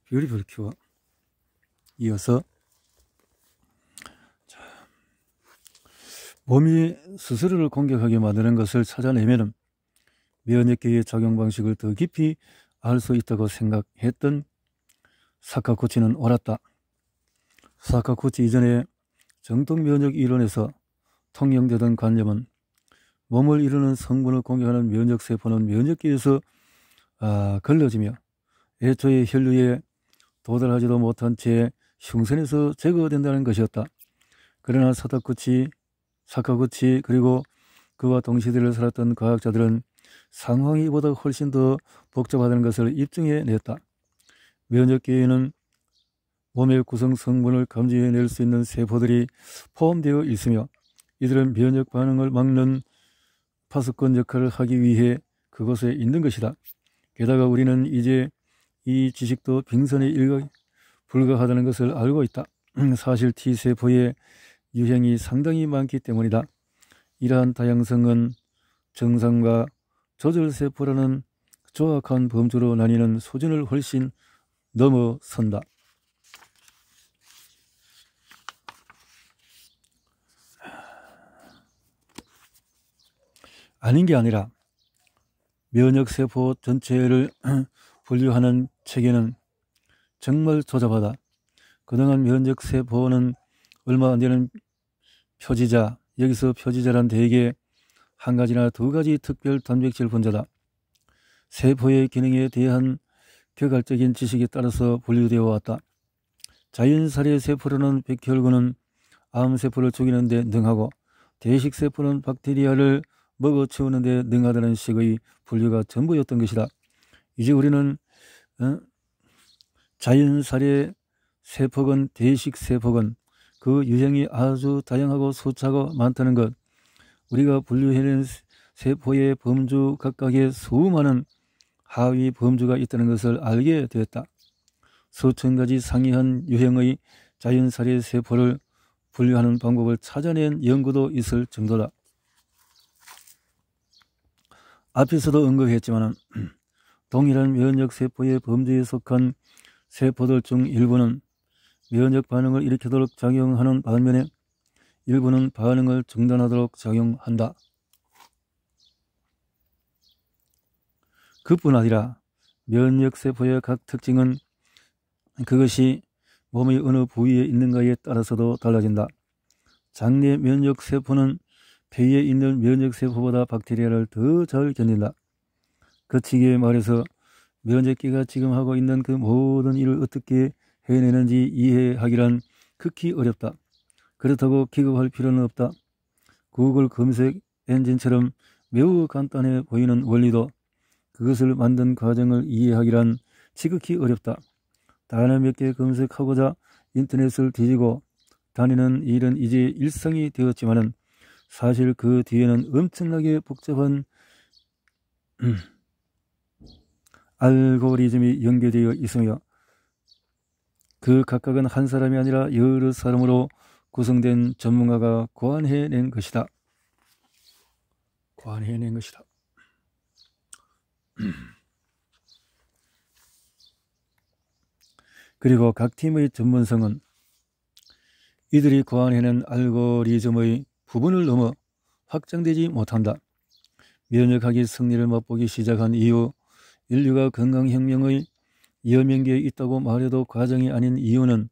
뷰티풀 큐어 이어서 몸이 스스로를 공격하게 만드는 것을 찾아내면 면역계의 작용 방식을 더 깊이 알 수 있다고 생각했던 사카구치는 옳았다. 사카구치 이전에 정통면역 이론에서 통용되던 관념은 몸을 이루는 성분을 공격하는 면역세포는 면역계에서 걸러지며 애초에 혈류에 도달하지도 못한 채 흉선에서 제거된다는 것이었다. 그러나 사카구치 그리고 그와 동시대를 살았던 과학자들은 상황이 이보다 훨씬 더 복잡하다는 것을 입증해냈다. 면역계에는 몸의 구성 성분을 감지해낼 수 있는 세포들이 포함되어 있으며 이들은 면역 반응을 막는 파수꾼 역할을 하기 위해 그곳에 있는 것이다. 게다가 우리는 이제 이 지식도 빙산에 불과하다는 것을 알고 있다. 사실 T세포의 유형이 상당히 많기 때문이다. 이러한 다양성은 정상과 조절세포라는 조악한 범주로 나뉘는 수준을 훨씬 넘어선다. 아닌 게 아니라 면역세포 전체를 분류하는 체계는 정말 조잡하다. 그동안 면역세포는 얼마 안 되는 표지자, 여기서 표지자란 대개 한 가지나 두 가지 특별 단백질 분자다. 세포의 기능에 대한 격알적인 지식에 따라서 분류되어 왔다. 자연살해 세포로는 백혈구는 암세포를 죽이는 데 능하고 대식세포는 박테리아를 먹어치우는 데 능하다는 식의 분류가 전부였던 것이다. 이제 우리는 자연살해 세포건 대식세포건 그 유형이 아주 다양하고 수차고 많다는 것, 우리가 분류해낸 세포의 범주 각각에 수많은 하위 범주가 있다는 것을 알게 되었다. 수천 가지 상이한 유형의 자연살해 세포를 분류하는 방법을 찾아낸 연구도 있을 정도다. 앞에서도 언급했지만 동일한 면역세포의 범주에 속한 세포들 중 일부는 면역 반응을 일으키도록 작용하는 반면에 일부는 반응을 중단하도록 작용한다. 그뿐 아니라 면역세포의 각 특징은 그것이 몸의 어느 부위에 있는가에 따라서도 달라진다. 장내 면역세포는 폐에 있는 면역세포보다 박테리아를 더 잘 견딘다. 거치게 말해서 면역계가 지금 하고 있는 그 모든 일을 어떻게 해내는지 이해하기란 극히 어렵다. 그렇다고 기겁할 필요는 없다. 구글 검색 엔진처럼 매우 간단해 보이는 원리도 그것을 만든 과정을 이해하기란 지극히 어렵다. 단어 몇 개 검색하고자 인터넷을 뒤지고 다니는 일은 이제 일상이 되었지만은 사실 그 뒤에는 엄청나게 복잡한 알고리즘이 연결되어 있으며 그 각각은 한 사람이 아니라 여러 사람으로 구성된 전문가가 고안해낸 것이다. 그리고 각 팀의 전문성은 이들이 고안해낸 알고리즘의 부분을 넘어 확장되지 못한다. 면역학이 승리를 맛보기 시작한 이후 인류가 건강혁명의 여명계에 있다고 말해도 과정이 아닌 이유는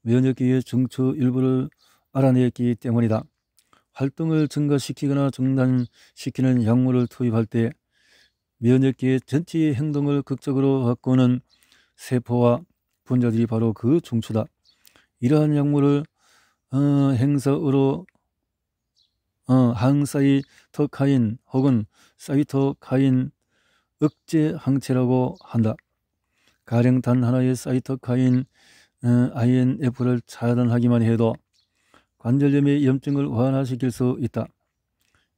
면역계의 중추 일부를 알아냈기 때문이다. 활동을 증가시키거나 중단시키는 약물을 투입할 때 면역계 전체의 행동을 극적으로 바꾸는 세포와 분자들이 바로 그 중추다. 이러한 약물을 항사이토카인 혹은 사이토카인 억제 항체라고 한다. 가령 단 하나의 사이토카인 INF를 차단하기만 해도 관절염의 염증을 완화시킬 수 있다.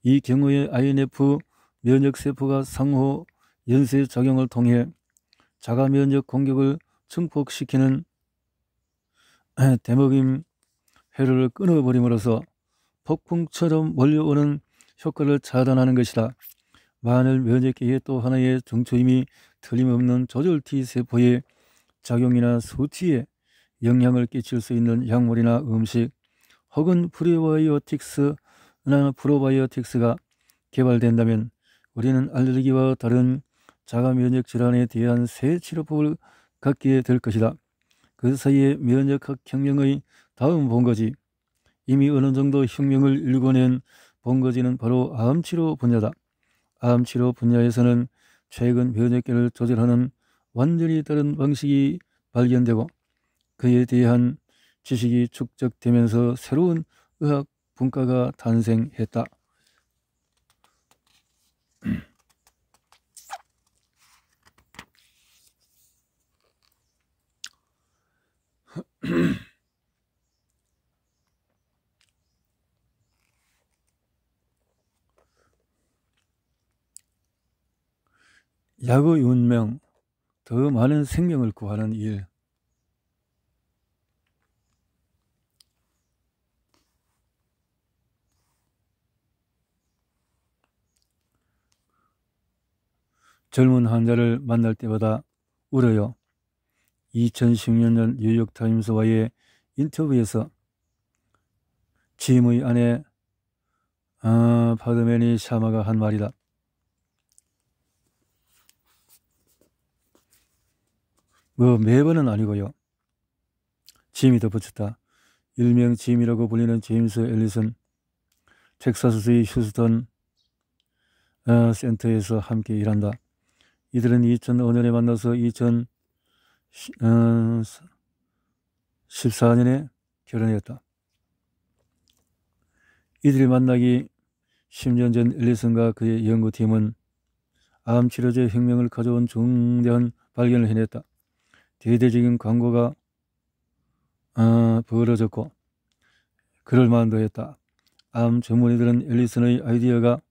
이 경우에 INF 면역세포가 상호 연쇄작용을 통해 자가면역 공격을 증폭시키는 대먹임 회로를 끊어버림으로써 폭풍처럼 몰려오는 효과를 차단하는 것이다. 만일 면역계에 또 하나의 중추임이 틀림없는 조절 T세포의 작용이나 수치에 영향을 끼칠 수 있는 약물이나 음식 혹은 프리바이오틱스나 프로바이오틱스가 개발된다면 우리는 알레르기와 다른 자가 면역 질환에 대한 새 치료법을 갖게 될 것이다. 그 사이에 면역학 혁명의 다음 본거지, 이미 어느 정도 혁명을 일궈낸 본거지는 바로 암치료 분야다. 암치료 분야에서는 최근 면역계를 조절하는 완전히 다른 방식이 발견되고 그에 대한 지식이 축적되면서 새로운 의학 분과가 탄생했다. 약의 운명, 더 많은 생명을 구하는 일. 젊은 환자를 만날 때마다 울어요. 2016년 뉴욕타임스와의 인터뷰에서 짐의 아내 파드메니 샤마가 한 말이다. 매번은 아니고요. 짐이 덧붙였다. 일명 짐이라고 불리는 제임스 앨리슨, 텍사스주의 휴스턴 센터에서 함께 일한다. 이들은 2005년에 만나서 2014년에 결혼했다. 이들이 만나기 10년 전 앨리슨과 그의 연구팀은 암치료제 혁명을 가져온 중대한 발견을 해냈다. 대대적인 광고가 벌어졌고 그럴 만도 했다. 암 전문의들은 앨리슨의 아이디어가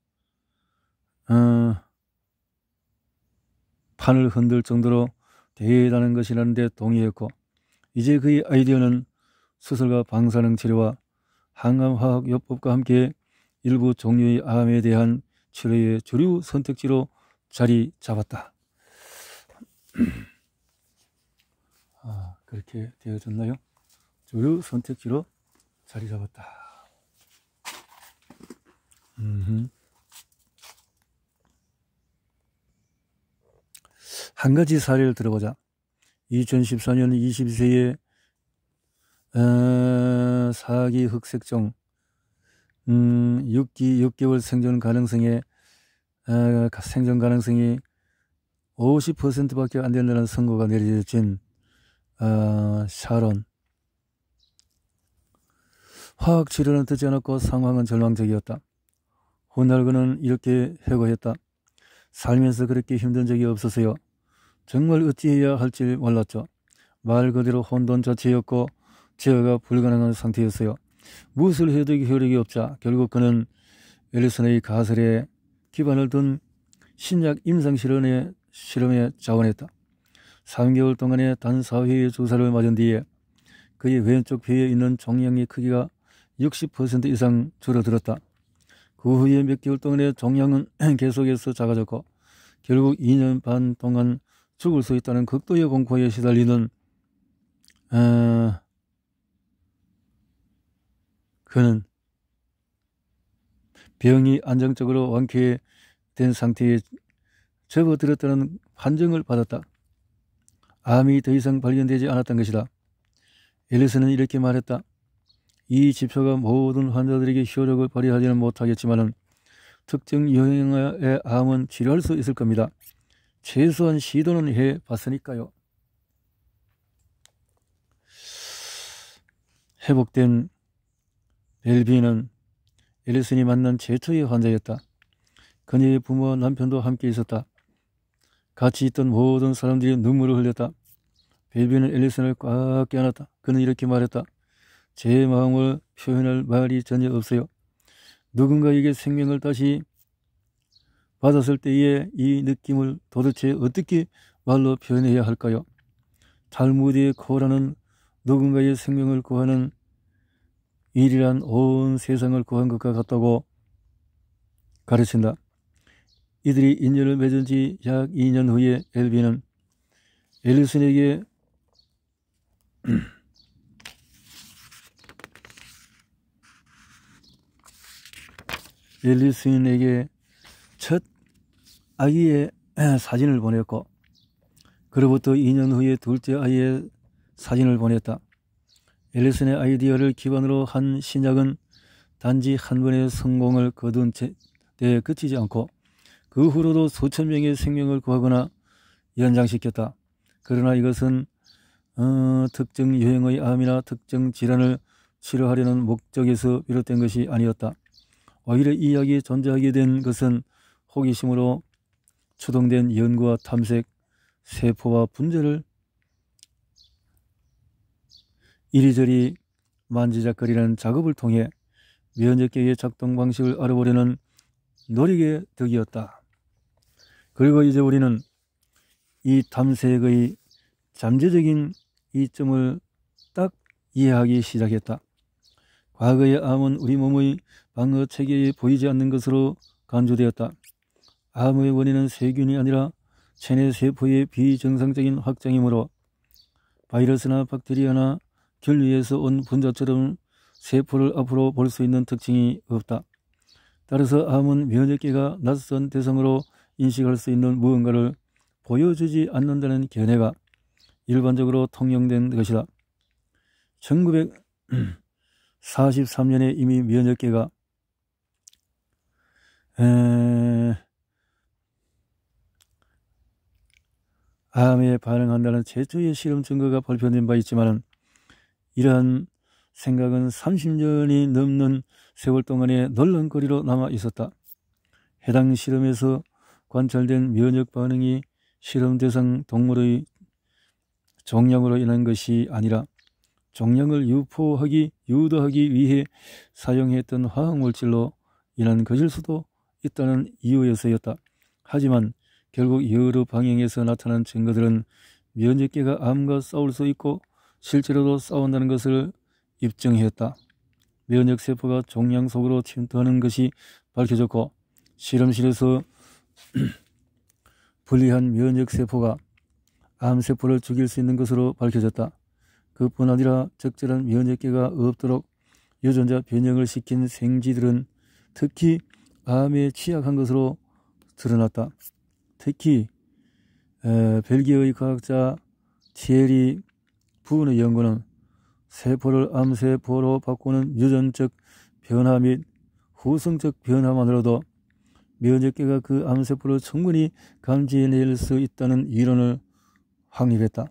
판을 흔들 정도로 대단한 것이라는데 동의했고 이제 그의 아이디어는 수술과 방사능 치료와 항암화학요법과 함께 일부 종류의 암에 대한 치료의 주류 선택지로 자리 잡았다. 그렇게 되어졌나요? 주류 선택지로 자리 잡았다. 한 가지 사례를 들어보자. 2014년 22세의 사기 흑색종 6개월 생존 가능성이 50%밖에 안 된다는 선고가 내려진 샤론. 화학치료는 듣지 않았고 상황은 절망적이었다. 훗날 그는 이렇게 회고했다. 살면서 그렇게 힘든 적이 없었어요. 정말 어찌해야 할지 몰랐죠. 말 그대로 혼돈 자체였고 제어가 불가능한 상태였어요. 무엇을 해도 효력이 없자 결국 그는 앨리슨의 가설에 기반을 둔 신약 임상 실험에 자원했다. 3개월 동안의 단 4회의 주사를 맞은 뒤에 그의 왼쪽 폐에 있는 종양의 크기가 60% 이상 줄어들었다. 그 후에 몇 개월 동안의 종양은 계속해서 작아졌고 결국 2년 반 동안 죽을 수 있다는 극도의 공포에 시달리는 그는 병이 안정적으로 완쾌된 상태에 접어들었다는 판정을 받았다. 암이 더 이상 발견되지 않았던 것이다. 앨리슨은 이렇게 말했다. 이 지표가 모든 환자들에게 효력을 발휘하지는 못하겠지만 특정 유형의 암은 치료할 수 있을 겁니다. 최소한 시도는 해봤으니까요. 회복된 벨비는 앨리슨이 만난 최초의 환자였다. 그녀의 부모와 남편도 함께 있었다. 같이 있던 모든 사람들이 눈물을 흘렸다. 벨비는 앨리슨을 꽉 껴안았다. 그는 이렇게 말했다. 제 마음을 표현할 말이 전혀 없어요. 누군가에게 생명을 다시 받았을 때의 이 느낌을 도대체 어떻게 말로 표현해야 할까요? 탈무드의 코라는 누군가의 생명을 구하는 일이란 온 세상을 구한 것과 같다고 가르친다. 이들이 인연을 맺은 지 약 2년 후에 엘비는 앨리슨에게 첫 아기의 사진을 보냈고, 그로부터 2년 후에 둘째 아이의 사진을 보냈다. 앨리슨의 아이디어를 기반으로 한 신약은 단지 한 번의 성공을 거둔 데 그치지 않고 그 후로도 수천 명의 생명을 구하거나 연장시켰다. 그러나 이것은 특정 유형의 암이나 특정 질환을 치료하려는 목적에서 비롯된 것이 아니었다. 오히려 이 약이 존재하게 된 것은 호기심으로 추동된 연구와 탐색, 세포와 분자를 이리저리 만지작거리는 작업을 통해 면역계의 작동 방식을 알아보려는 노력의 덕이었다. 그리고 이제 우리는 이 탐색의 잠재적인 이점을 딱 이해하기 시작했다. 과거의 암은 우리 몸의 방어 체계에 보이지 않는 것으로 간주되었다. 암의 원인은 세균이 아니라 체내 세포의 비정상적인 확장이므로 바이러스나 박테리아나 결류에서 온 분자처럼 세포를 앞으로 볼 수 있는 특징이 없다. 따라서 암은 면역계가 낯선 대상으로 인식할 수 있는 무언가를 보여주지 않는다는 견해가 일반적으로 통용된 것이다. 1943년에 이미 면역계가 암에 반응한다는 최초의 실험 증거가 발표된 바 있지만 이러한 생각은 30년이 넘는 세월 동안에 논란거리로 남아 있었다. 해당 실험에서 관찰된 면역 반응이 실험 대상 동물의 종양으로 인한 것이 아니라 종양을 유도하기 위해 사용했던 화학물질로 인한 것일 수도 있다는 이유에서였다. 하지만 결국 여러 방향에서 나타난 증거들은 면역계가 암과 싸울 수 있고 실제로도 싸운다는 것을 입증했다. 면역세포가 종양 속으로 침투하는 것이 밝혀졌고 실험실에서 불리한 면역세포가 암세포를 죽일 수 있는 것으로 밝혀졌다. 그뿐 아니라 적절한 면역계가 없도록 유전자 변형을 시킨 생쥐들은 특히 암에 취약한 것으로 드러났다. 특히 벨기에의 과학자 티에리 부은의 연구는 세포를 암세포로 바꾸는 유전적 변화 및 후성적 변화만으로도 면역계가 그 암세포를 충분히 감지해낼 수 있다는 이론을 확립했다.